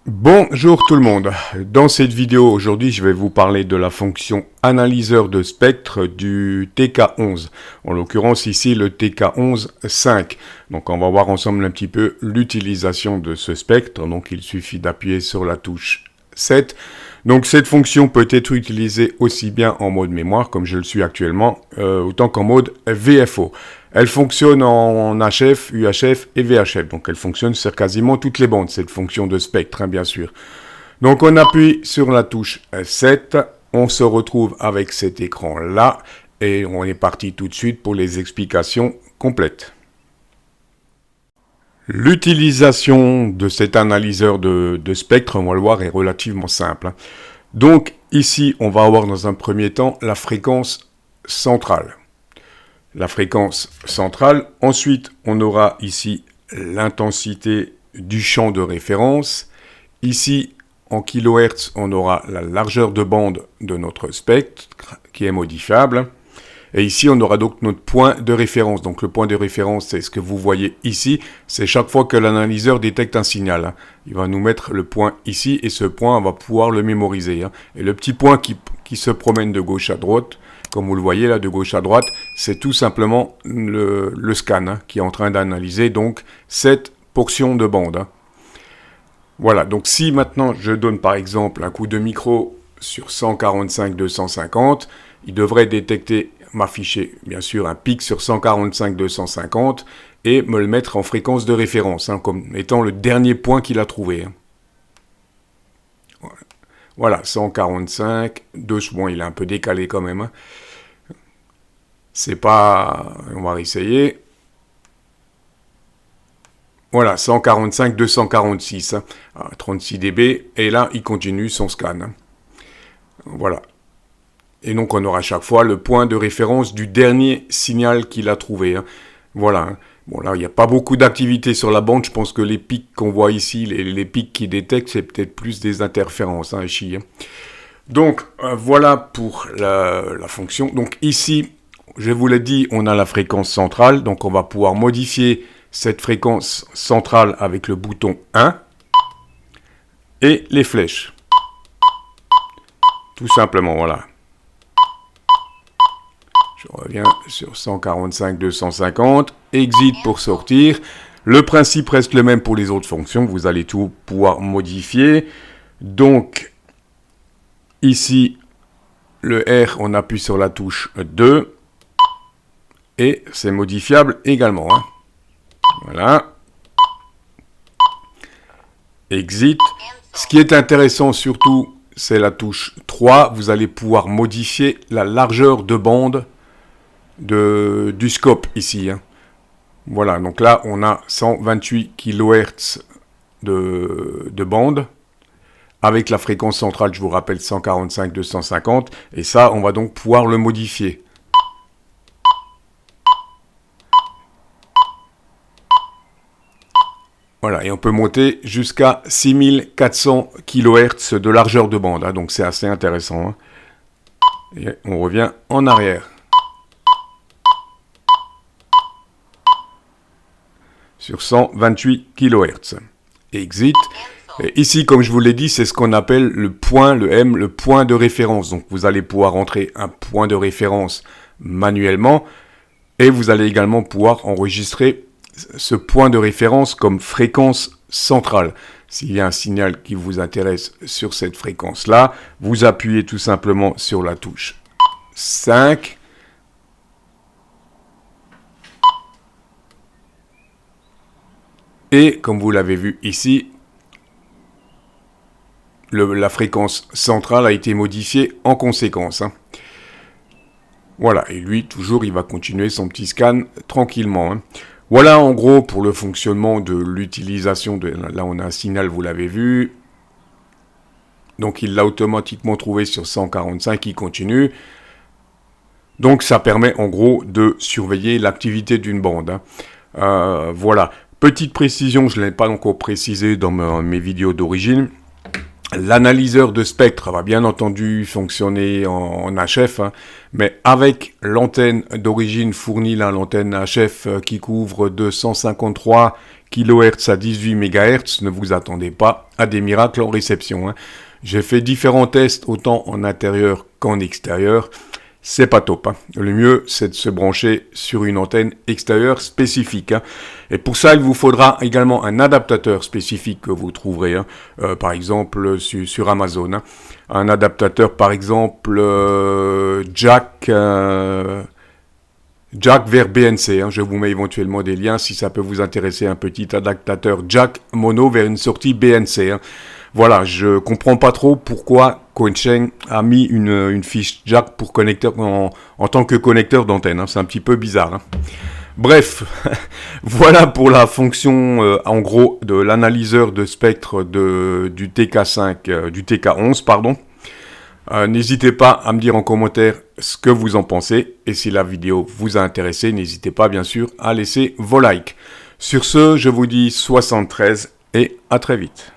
Bonjour tout le monde. Dans cette vidéo aujourd'hui, je vais vous parler de la fonction analyseur de spectre du TK11. En l'occurrence ici le TK11-5. Donc on va voir ensemble un petit peu l'utilisation de ce spectre. Donc il suffit d'appuyer sur la touche 7. Donc cette fonction peut être utilisée aussi bien en mode mémoire, comme je le suis actuellement, autant qu'en mode VFO. Elle fonctionne en HF, UHF et VHF. Donc elle fonctionne sur quasiment toutes les bandes, cette fonction de spectre, hein, bien sûr. Donc on appuie sur la touche 7, on se retrouve avec cet écran-là, et on est parti tout de suite pour les explications complètes. L'utilisation de cet analyseur de spectre, on va le voir, est relativement simple. Donc ici, on va avoir dans un premier temps la fréquence centrale. La fréquence centrale. Ensuite, on aura ici l'intensité du champ de référence. Ici, en kHz, on aura la largeur de bande de notre spectre qui est modifiable. Et ici, on aura donc notre point de référence. Donc le point de référence, c'est ce que vous voyez ici. C'est chaque fois que l'analyseur détecte un signal. Il va nous mettre le point ici et ce point, on va pouvoir le mémoriser. Et le petit point qui se promène de gauche à droite, comme vous le voyez là, de gauche à droite, c'est tout simplement le scan qui est en train d'analyser donc cette portion de bande. Voilà, donc si maintenant je donne par exemple un coup de micro sur 145-250, il devrait détecter, m'afficher bien sûr un pic sur 145-250 et me le mettre en fréquence de référence, comme étant le dernier point qu'il a trouvé. Voilà, 145, bon, il est un peu décalé quand même. C'est pas... On va réessayer. Voilà, 145, 246, 36 dB. Et là, il continue son scan. Voilà. Et donc, on aura à chaque fois le point de référence du dernier signal qu'il a trouvé. Voilà. Bon, là, il n'y a pas beaucoup d'activité sur la bande. Je pense que les pics qu'on voit ici, les pics qu'il détecte, c'est peut-être plus des interférences, ici. Donc, voilà pour la fonction. Donc, ici, je vous l'ai dit, on a la fréquence centrale. Donc, on va pouvoir modifier cette fréquence centrale avec le bouton 1 et les flèches. Tout simplement, voilà. Je reviens sur 145-250, exit pour sortir. Le principe reste le même pour les autres fonctions, vous allez tout pouvoir modifier. Donc, ici, le R, on appuie sur la touche 2, et c'est modifiable également. Voilà. Exit. Ce qui est intéressant surtout, c'est la touche 3, vous allez pouvoir modifier la largeur de bande du scope ici. Voilà, donc là on a 128 kHz de bande avec la fréquence centrale, je vous rappelle 145-250, et ça on va donc pouvoir le modifier. Voilà, et on peut monter jusqu'à 6400 kHz de largeur de bande, donc c'est assez intéressant. Et on revient en arrière. Sur 128 kHz. Exit. Et ici, comme je vous l'ai dit, c'est ce qu'on appelle le point, le M, le point de référence. Donc, vous allez pouvoir entrer un point de référence manuellement et vous allez également pouvoir enregistrer ce point de référence comme fréquence centrale. S'il y a un signal qui vous intéresse sur cette fréquence-là, vous appuyez tout simplement sur la touche 5. Et comme vous l'avez vu ici, la fréquence centrale a été modifiée en conséquence. Voilà, et lui, toujours, il va continuer son petit scan tranquillement. Voilà en gros pour le fonctionnement de l'utilisation de... Là, on a un signal, vous l'avez vu. Donc, il l'a automatiquement trouvé sur 145, il continue. Donc, ça permet en gros de surveiller l'activité d'une bande. Voilà. Petite précision, je ne l'ai pas encore précisé dans mes vidéos d'origine. L'analyseur de spectre va bien entendu fonctionner en HF, mais avec l'antenne d'origine fournie, l'antenne HF qui couvre 253 kHz à 18 MHz, ne vous attendez pas à des miracles en réception. J'ai fait différents tests, autant en intérieur qu'en extérieur. C'est pas top. Le mieux, c'est de se brancher sur une antenne extérieure spécifique. Et pour ça, il vous faudra également un adaptateur spécifique que vous trouverez, par exemple, sur Amazon. Un adaptateur, par exemple, jack vers BNC. Je vous mets éventuellement des liens si ça peut vous intéresser. Un petit adaptateur jack mono vers une sortie BNC. Voilà, je comprends pas trop pourquoi Koencheng a mis une fiche jack pour connecteur en tant que connecteur d'antenne. C'est un petit peu bizarre. Bref, voilà pour la fonction en gros de l'analyseur de spectre du TK5, du TK11 pardon. N'hésitez pas à me dire en commentaire ce que vous en pensez et si la vidéo vous a intéressé, n'hésitez pas bien sûr à laisser vos likes. Sur ce, je vous dis 73 et à très vite.